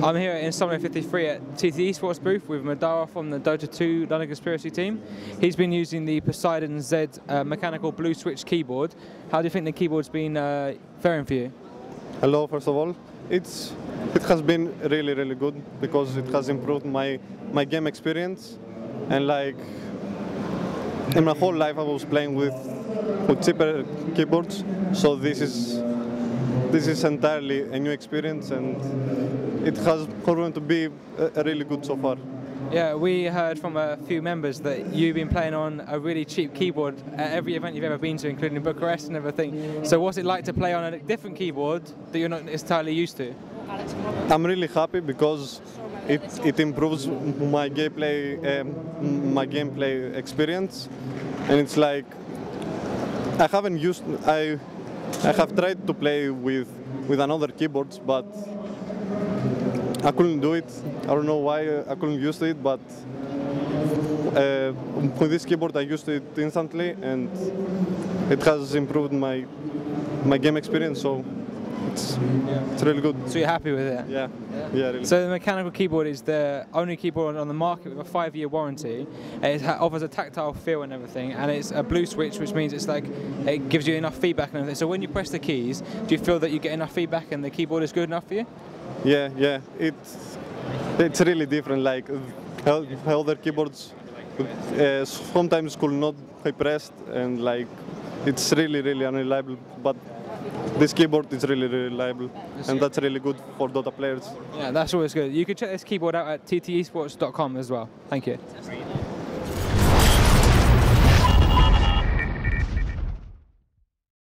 I'm here at Insomnia53 at TT Esports booth with Madara from the Dota 2 London Conspiracy team. He's been using the Poseidon Z mechanical blue switch keyboard. How do you think the keyboard's been faring for you? Hello, first of all. It has been really good because it has improved my game experience, and like in my whole life I was playing with cheaper keyboards, so this is entirely a new experience, and it has proven to be really good so far. Yeah, we heard from a few members that you've been playing on a really cheap keyboard at every event you've ever been to, including Bucharest and everything. So what's it like to play on a different keyboard that you're not entirely used to? I'm really happy because it improves my gameplay experience, and it's like I have tried to play with another keyboards, but I couldn't do it. I don't know why I couldn't use it, but with this keyboard I used it instantly, and it has improved my game experience. So it's really good. So you're happy with it? Yeah, really. So the mechanical keyboard is the only keyboard on the market with a 5-year warranty. It offers a tactile feel and everything, and it's a blue switch, which means it's like it gives you enough feedback and everything. So when you press the keys, do you feel that you get enough feedback and the keyboard is good enough for you? Yeah. It's really different. Like other keyboards, sometimes could not be pressed, and like it's really unreliable. But this keyboard is really reliable, and that's really good for Dota players. Yeah, that's always good. You can check this keyboard out at ttesports.com as well. Thank you.